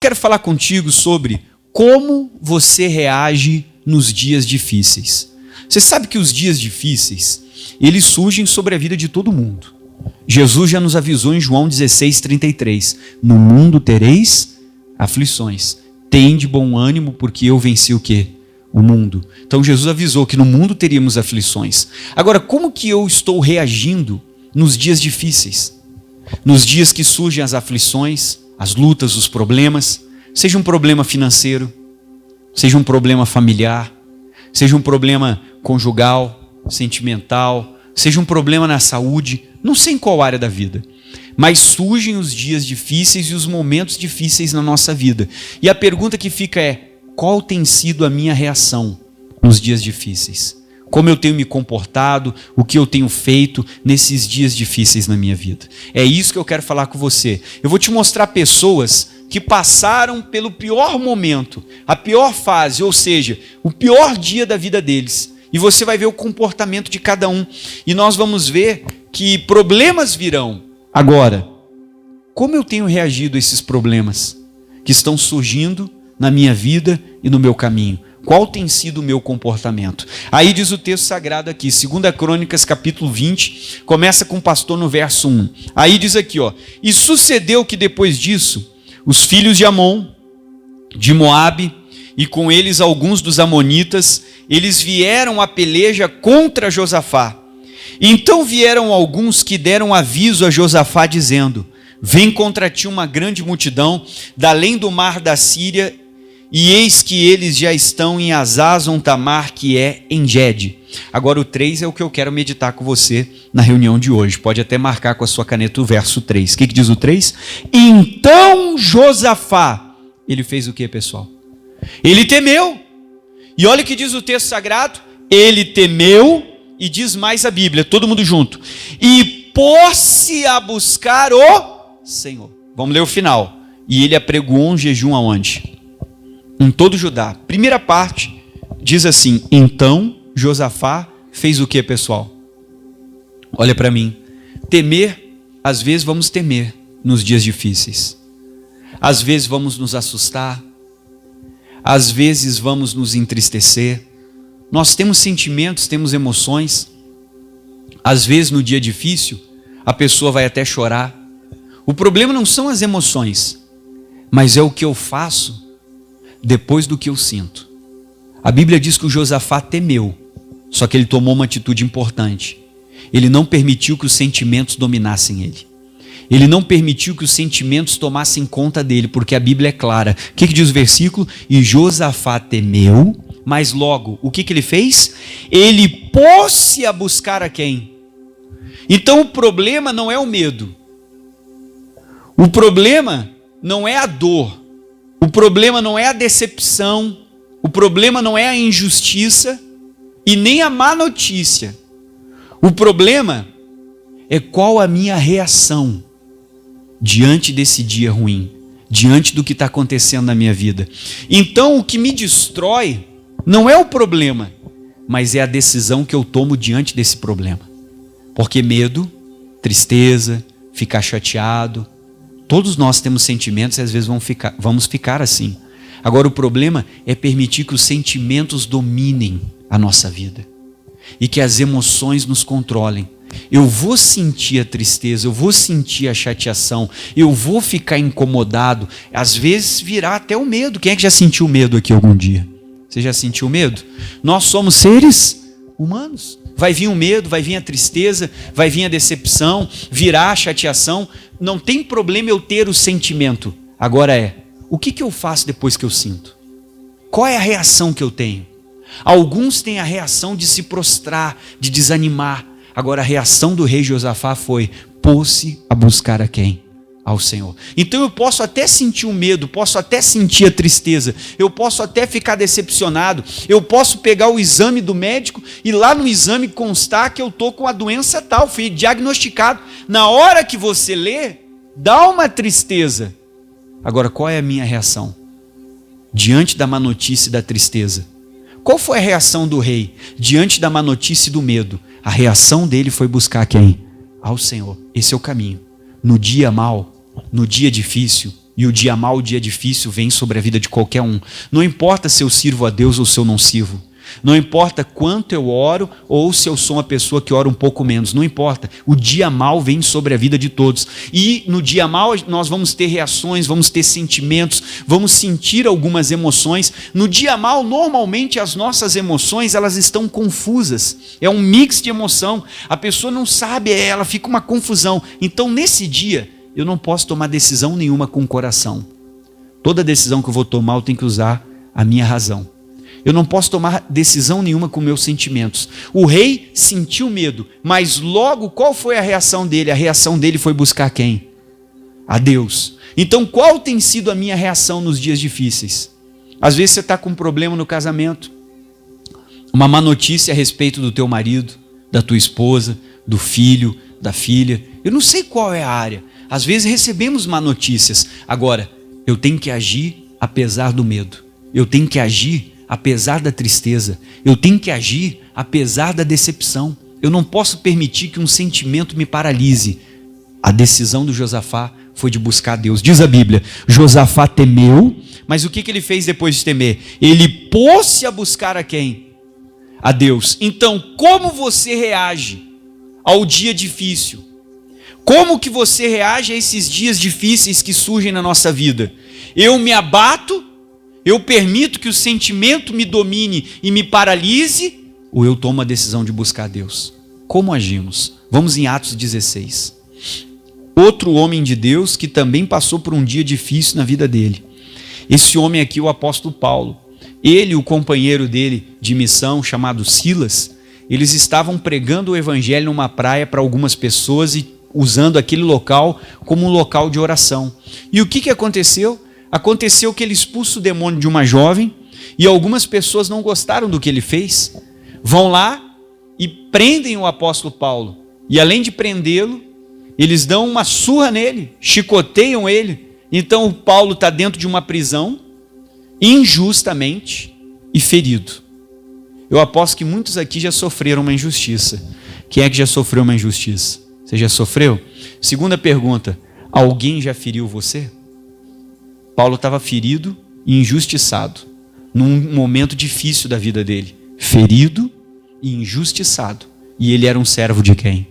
Quero falar contigo sobre como você reage nos dias difíceis. Você sabe que os dias difíceis, eles surgem sobre a vida de todo mundo. Jesus já nos avisou em João 16:33. No mundo tereis aflições. Tende bom ânimo, porque eu venci o quê? O mundo. Então Jesus avisou que no mundo teríamos aflições. Agora, como que eu estou reagindo nos dias difíceis? Nos dias que surgem as aflições, as lutas, os problemas, seja um problema financeiro, seja um problema familiar, seja um problema conjugal, sentimental, seja um problema na saúde, não sei em qual área da vida, mas surgem os dias difíceis e os momentos difíceis na nossa vida. E a pergunta que fica é: qual tem sido a minha reação nos dias difíceis? Como eu tenho me comportado, o que eu tenho feito nesses dias difíceis na minha vida? É isso que eu quero falar com você. Eu vou te mostrar pessoas que passaram pelo pior momento, a pior fase, ou seja, o pior dia da vida deles. E você vai ver o comportamento de cada um. E nós vamos ver que problemas virão. Agora, como eu tenho reagido a esses problemas que estão surgindo na minha vida e no meu caminho? Qual tem sido o meu comportamento? Aí diz o texto sagrado aqui, 2 Crônicas capítulo 20, começa com o pastor no verso 1. Aí diz aqui, e sucedeu que depois disso, os filhos de Amon, de Moabe, e com eles alguns dos amonitas, eles vieram a peleja contra Josafá. Então vieram alguns que deram aviso a Josafá, dizendo: vem contra ti uma grande multidão, da além do mar da Síria, e eis que eles já estão em Azazon Tamar, que é em Gede. Agora o 3 é o que eu quero meditar com você na reunião de hoje. Pode até marcar com a sua caneta o verso 3. O que diz o 3? Então Josafá, ele fez o que, pessoal? Ele temeu. E olha o que diz o texto sagrado. Ele temeu, e diz mais a Bíblia, todo mundo junto. E pôs-se a buscar o Senhor. Vamos ler o final. E ele apregoou um jejum aonde? Em todo Judá. Primeira parte diz assim: então Josafá fez o que, pessoal? Olha para mim. Temer, às vezes vamos temer nos dias difíceis. Às vezes vamos nos assustar. Às vezes vamos nos entristecer. Nós temos sentimentos, temos emoções. Às vezes no dia difícil, a pessoa vai até chorar. O problema não são as emoções, mas é o que eu faço depois do que eu sinto. A Bíblia diz que o Josafá temeu, só que ele tomou uma atitude importante. Ele não permitiu que os sentimentos dominassem ele. Ele não permitiu que os sentimentos tomassem conta dele, porque a Bíblia é clara. O que diz o versículo? E Josafá temeu, mas logo, o que ele fez? Ele pôs-se a buscar a quem? Então o problema não é o medo. O problema não é a dor. O problema não é a decepção, o problema não é a injustiça e nem a má notícia. O problema é qual a minha reação diante desse dia ruim, diante do que está acontecendo na minha vida. Então o que me destrói não é o problema, mas é a decisão que eu tomo diante desse problema. Porque medo, tristeza, ficar chateado, todos nós temos sentimentos e às vezes vamos ficar assim. Agora o problema é permitir que os sentimentos dominem a nossa vida. E que as emoções nos controlem. Eu vou sentir a tristeza, eu vou sentir a chateação, eu vou ficar incomodado. Às vezes virá até o medo. Quem é que já sentiu medo aqui algum dia? Você já sentiu medo? Nós somos seres humanos. Vai vir o medo, vai vir a tristeza, vai vir a decepção, virá a chateação. Não tem problema eu ter o sentimento. Agora o que eu faço depois que eu sinto? Qual é a reação que eu tenho? Alguns têm a reação de se prostrar, de desanimar. Agora a reação do rei Josafá foi: pôs-se a buscar a quem? Ao Senhor. Então eu posso até sentir o medo, posso até sentir a tristeza, eu posso até ficar decepcionado, eu posso pegar o exame do médico e lá no exame constar que eu estou com a doença tal, fui diagnosticado. Na hora que você lê, dá uma tristeza. Agora qual é a minha reação? Diante da má notícia e da tristeza. Qual foi a reação do rei? Diante da má notícia e do medo. A reação dele foi buscar quem? Ao Senhor. Esse é o caminho. No dia mau, no dia difícil, E o dia mau, o dia difícil vem sobre a vida de qualquer um. Não importa se eu sirvo a Deus ou se eu não sirvo. Não importa quanto eu oro ou se eu sou uma pessoa que ora um pouco menos. Não importa. O dia mau vem sobre a vida de todos. E no dia mau nós vamos ter reações, vamos ter sentimentos, vamos sentir algumas emoções. No dia mau, normalmente as nossas emoções elas estão confusas. É um mix de emoção. A pessoa não sabe, ela fica uma confusão. Então nesse dia eu não posso tomar decisão nenhuma com o coração. Toda decisão que eu vou tomar eu tenho que usar a minha razão. Eu não posso tomar decisão nenhuma com meus sentimentos. O rei sentiu medo, mas logo qual foi a reação dele? A reação dele foi buscar quem? A Deus. Então qual tem sido a minha reação nos dias difíceis? Às vezes você está com um problema no casamento, uma má notícia a respeito do teu marido, da tua esposa, do filho, da filha. Eu não sei qual é a área. Às vezes recebemos má notícias. Agora, eu tenho que agir apesar do medo. Eu tenho que agir apesar da tristeza. Eu tenho que agir apesar da decepção. Eu não posso permitir que um sentimento me paralise. A decisão do Josafá foi de buscar Deus. Diz a Bíblia, Josafá temeu, mas o que ele fez depois de temer? Ele pôs-se a buscar a quem? A Deus. Então, como você reage ao dia difícil? Como que você reage a esses dias difíceis que surgem na nossa vida? Eu me abato? Eu permito que o sentimento me domine e me paralise? Ou eu tomo a decisão de buscar Deus? Como agimos? Vamos em Atos 16. Outro homem de Deus que também passou por um dia difícil na vida dele. Esse homem aqui, o apóstolo Paulo. Ele e o companheiro dele de missão, chamado Silas, eles estavam pregando o evangelho numa praia para algumas pessoas e usando aquele local como um local de oração. E o que aconteceu? Aconteceu que ele expulsa o demônio de uma jovem e algumas pessoas não gostaram do que ele fez. Vão lá e prendem o apóstolo Paulo. E além de prendê-lo, eles dão uma surra nele, chicoteiam ele. Então o Paulo está dentro de uma prisão, injustamente e ferido. Eu aposto que muitos aqui já sofreram uma injustiça. Quem é que já sofreu uma injustiça? Você já sofreu? Segunda pergunta, alguém já feriu você? Paulo estava ferido e injustiçado, num momento difícil da vida dele. Ferido e injustiçado. E ele era um servo de quem?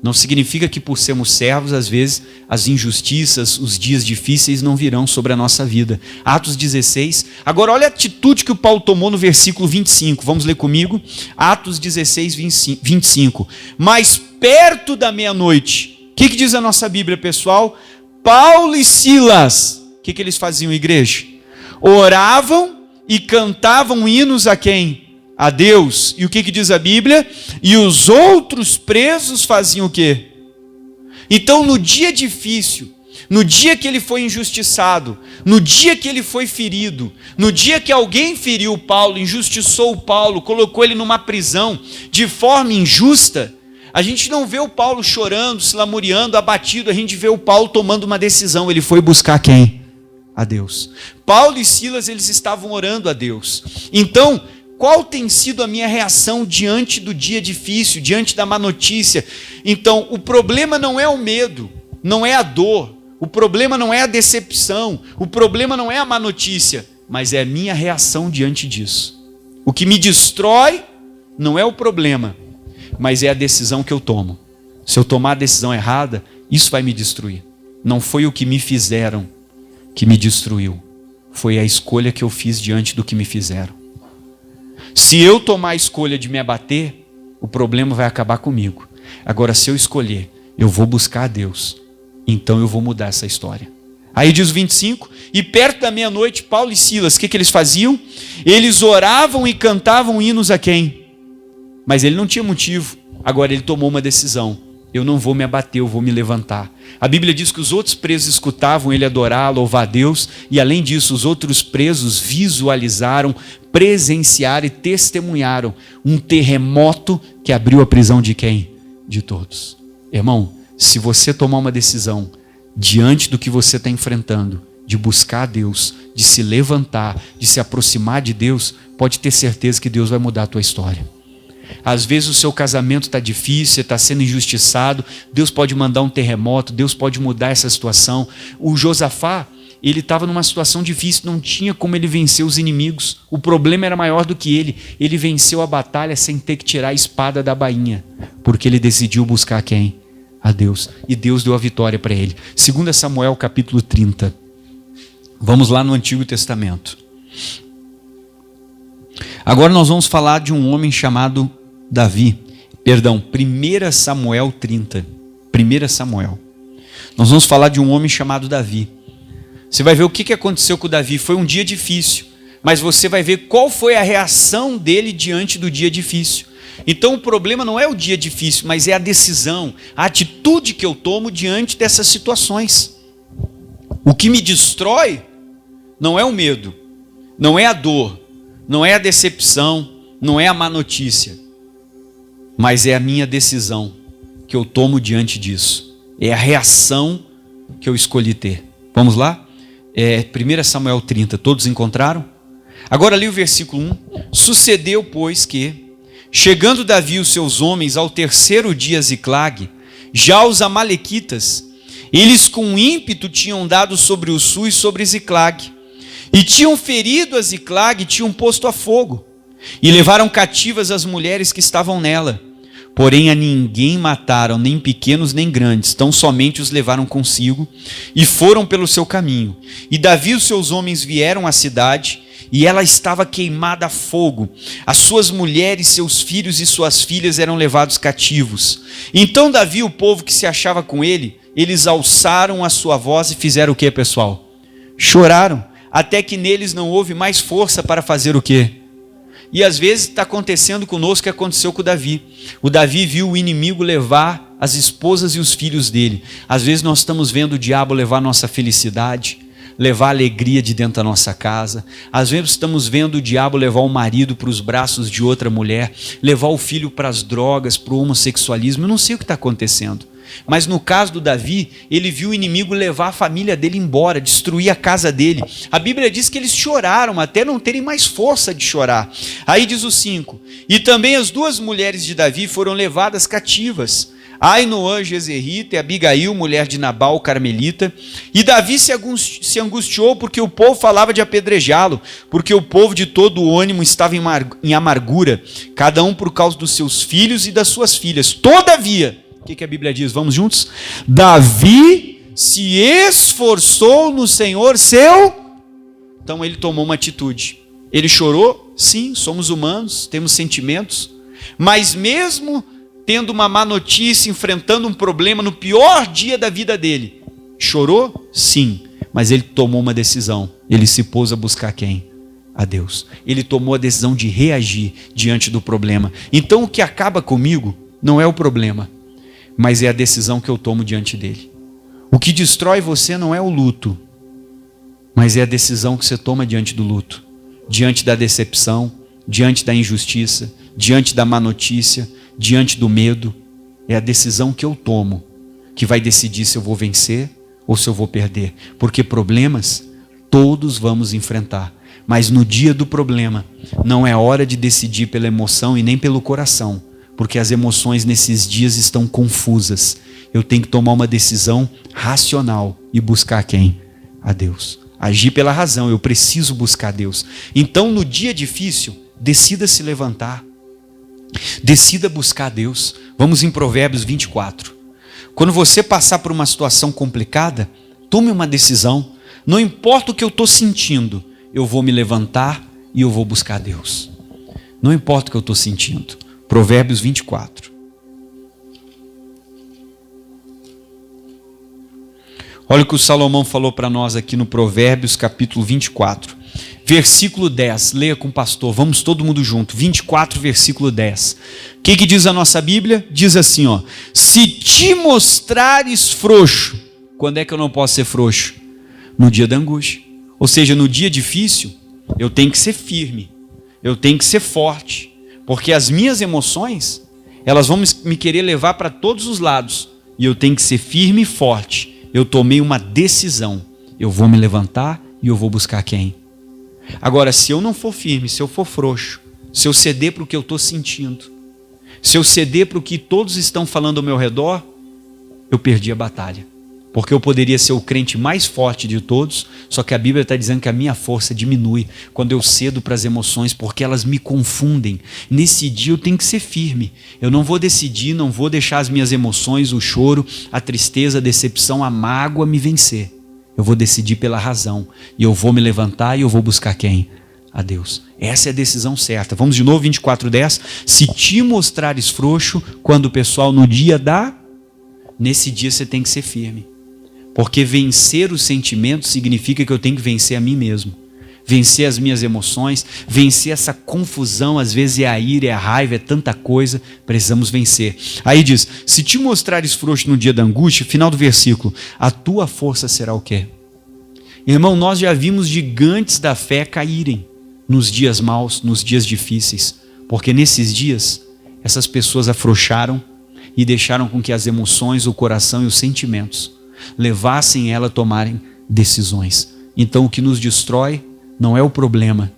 Não significa que por sermos servos, às vezes, as injustiças, os dias difíceis não virão sobre a nossa vida. Atos 16. Agora olha a atitude que o Paulo tomou no versículo 25. Vamos ler comigo? Atos 16, 25. Mas perto da meia-noite. O que diz a nossa Bíblia, pessoal? Paulo e Silas. O que eles faziam, igreja? Oravam e cantavam hinos a quem? A Deus. E o que diz a Bíblia? E os outros presos faziam o quê? Então, no dia difícil, no dia que ele foi injustiçado, no dia que ele foi ferido, no dia que alguém feriu Paulo, injustiçou o Paulo, colocou ele numa prisão de forma injusta, a gente não vê o Paulo chorando, se lamuriando, abatido, a gente vê o Paulo tomando uma decisão. Ele foi buscar quem? A Deus. Paulo e Silas, eles estavam orando a Deus. Então, qual tem sido a minha reação diante do dia difícil, diante da má notícia? Então, o problema não é o medo, não é a dor, o problema não é a decepção, o problema não é a má notícia, mas é a minha reação diante disso. O que me destrói não é o problema, mas é a decisão que eu tomo. Se eu tomar a decisão errada, isso vai me destruir. Não foi o que me fizeram que me destruiu, foi a escolha que eu fiz diante do que me fizeram. Se eu tomar a escolha de me abater, o problema vai acabar comigo. Agora, se eu escolher, eu vou buscar a Deus, então eu vou mudar essa história. Aí diz o 25, e perto da meia-noite, Paulo e Silas, o que eles faziam? Eles oravam e cantavam hinos a quem? Mas ele não tinha motivo. Agora ele tomou uma decisão. Eu não vou me abater, eu vou me levantar. A Bíblia diz que os outros presos escutavam ele adorar, louvar a Deus, e além disso, os outros presos visualizaram, presenciaram e testemunharam um terremoto que abriu a prisão de quem? De todos. Irmão, se você tomar uma decisão diante do que você está enfrentando, de buscar a Deus, de se levantar, de se aproximar de Deus, pode ter certeza que Deus vai mudar a tua história. Às vezes o seu casamento está difícil, você está sendo injustiçado, Deus pode mandar um terremoto, Deus pode mudar essa situação. O Josafá, ele estava numa situação difícil, não tinha como ele vencer os inimigos, o problema era maior do que ele venceu a batalha sem ter que tirar a espada da bainha, porque ele decidiu buscar quem? A Deus, e Deus deu a vitória para ele. 2 Samuel capítulo 30, vamos lá no Antigo Testamento. Agora nós vamos falar de um homem chamado Davi, 1 Samuel 30, 1 Samuel. Nós vamos falar de um homem chamado Davi. Você vai ver o que aconteceu com o Davi. Foi um dia difícil, mas você vai ver qual foi a reação dele diante do dia difícil. Então o problema não é o dia difícil, mas é a decisão, a atitude que eu tomo diante dessas situações. O que me destrói não é o medo, não é a dor, não é a decepção, não é a má notícia, mas é a minha decisão que eu tomo diante disso. É a reação que eu escolhi ter. Vamos lá? 1 Samuel 30, todos encontraram? Agora li o versículo 1. Sucedeu, pois, que, chegando Davi e os seus homens ao terceiro dia a Ziclag, já os amalequitas, eles com ímpeto tinham dado sobre o sul e sobre Ziclag, e tinham ferido a Ziclag e tinham posto a fogo, e levaram cativas as mulheres que estavam nela. Porém a ninguém mataram, nem pequenos nem grandes, tão somente os levaram consigo, e foram pelo seu caminho. E Davi e os seus homens vieram à cidade, e ela estava queimada a fogo. As suas mulheres, seus filhos e suas filhas eram levados cativos. Então Davi e o povo que se achava com ele, eles alçaram a sua voz e fizeram o que, pessoal? Choraram, até que neles não houve mais força para fazer o quê? E às vezes está acontecendo conosco o que aconteceu com o Davi. O Davi viu o inimigo levar as esposas e os filhos dele. Às vezes nós estamos vendo o diabo levar nossa felicidade, levar a alegria de dentro da nossa casa. Às vezes estamos vendo o diabo levar o marido para os braços de outra mulher, levar o filho para as drogas, para o homossexualismo. Eu não sei o que está acontecendo. Mas no caso do Davi, ele viu o inimigo levar a família dele embora, destruir a casa dele. A Bíblia diz que eles choraram até não terem mais força de chorar. Aí diz o 5: e também as duas mulheres de Davi foram levadas cativas, Ainoã Jezerita e Abigail, mulher de Nabal Carmelita. E Davi se angustiou porque o povo falava de apedrejá-lo, porque o povo de todo o ânimo estava em amargura, cada um por causa dos seus filhos e das suas filhas. Todavia, o que a Bíblia diz? Vamos juntos? Davi se esforçou no Senhor seu... Então ele tomou uma atitude. Ele chorou? Sim, somos humanos, temos sentimentos. Mas mesmo tendo uma má notícia, enfrentando um problema no pior dia da vida dele, chorou? Sim, mas ele tomou uma decisão. Ele se pôs a buscar quem? A Deus. Ele tomou a decisão de reagir diante do problema. Então o que acaba comigo não é o problema, mas é a decisão que eu tomo diante dele. O que destrói você não é o luto, mas é a decisão que você toma diante do luto, diante da decepção, diante da injustiça, diante da má notícia, diante do medo. É a decisão que eu tomo que vai decidir se eu vou vencer ou se eu vou perder. Porque problemas todos vamos enfrentar, mas no dia do problema não é hora de decidir pela emoção e nem pelo coração, porque as emoções nesses dias estão confusas. Eu tenho que tomar uma decisão racional e buscar quem? A Deus. Agir pela razão, eu preciso buscar Deus. Então no dia difícil, decida se levantar, decida buscar Deus. Vamos em Provérbios 24. Quando você passar por uma situação complicada, tome uma decisão. Não importa o que eu estou sentindo, eu vou me levantar e eu vou buscar Deus. Não importa o que eu estou sentindo. Provérbios 24. Olha o que o Salomão falou para nós aqui no Provérbios capítulo 24. Versículo 10. Leia com o pastor. Vamos todo mundo junto. 24, versículo 10. O que diz a nossa Bíblia? Diz assim, ó: se te mostrares frouxo. Quando é que eu não posso ser frouxo? No dia da angústia. Ou seja, no dia difícil, eu tenho que ser firme. Eu tenho que ser forte. Porque as minhas emoções, elas vão me querer levar para todos os lados. E eu tenho que ser firme e forte. Eu tomei uma decisão. Eu vou me levantar e eu vou buscar quem? Agora, se eu não for firme, se eu for frouxo, se eu ceder para o que eu estou sentindo, Se eu ceder para o que todos estão falando ao meu redor, eu perdi a batalha. Porque eu poderia ser o crente mais forte de todos, só que a Bíblia está dizendo que a minha força diminui quando eu cedo para as emoções, porque elas me confundem. Nesse dia eu tenho que ser firme. Eu não vou decidir, não vou deixar as minhas emoções, o choro, a tristeza, a decepção, a mágoa me vencer. Eu vou decidir pela razão. E eu vou me levantar e eu vou buscar quem? A Deus. Essa é a decisão certa. Vamos de novo, 24:10. Se te mostrares frouxo, quando o pessoal no dia dá, nesse dia você tem que ser firme. Porque vencer os sentimentos significa que eu tenho que vencer a mim mesmo. Vencer as minhas emoções, vencer essa confusão, às vezes é a ira, é a raiva, é tanta coisa, precisamos vencer. Aí diz, se te mostrares frouxo no dia da angústia, final do versículo, a tua força será o quê? Irmão, nós já vimos gigantes da fé caírem nos dias maus, nos dias difíceis, porque nesses dias, essas pessoas afrouxaram e deixaram com que as emoções, o coração e os sentimentos levassem ela a tomarem decisões. Então o que nos destrói não é o problema,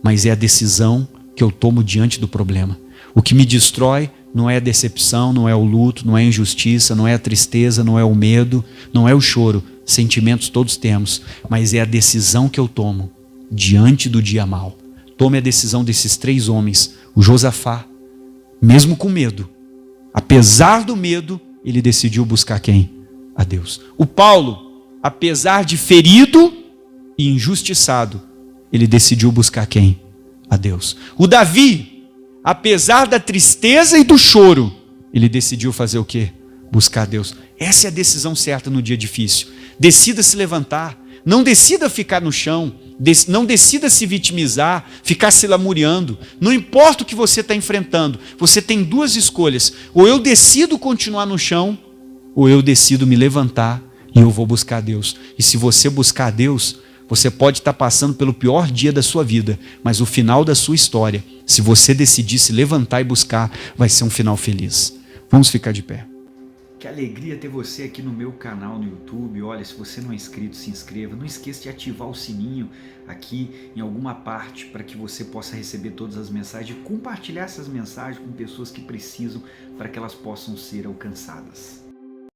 mas é a decisão que eu tomo diante do problema. O que me destrói não é a decepção, não é o luto, não é a injustiça, não é a tristeza, não é o medo, não é o choro. Sentimentos todos temos, mas é a decisão que eu tomo diante do dia mau. Tome a decisão desses 3 homens. O Josafá, mesmo com medo, apesar do medo, ele decidiu buscar quem? A Deus. O Paulo, apesar de ferido e injustiçado, ele decidiu buscar quem? A Deus. O Davi, apesar da tristeza e do choro, ele decidiu fazer o quê? Buscar a Deus. Essa é a decisão certa no dia difícil. Decida se levantar. Não decida ficar no chão. Não decida se vitimizar, ficar se lamuriando. Não importa o que você está enfrentando. Você tem 2 escolhas. Ou eu decido continuar no chão, ou eu decido me levantar e eu vou buscar a Deus. E se você buscar a Deus, você pode estar passando pelo pior dia da sua vida, mas o final da sua história, se você decidir se levantar e buscar, vai ser um final feliz. Vamos ficar de pé. Que alegria ter você aqui no meu canal no YouTube. Olha, se você não é inscrito, se inscreva. Não esqueça de ativar o sininho aqui em alguma parte para que você possa receber todas as mensagens e compartilhar essas mensagens com pessoas que precisam para que elas possam ser alcançadas.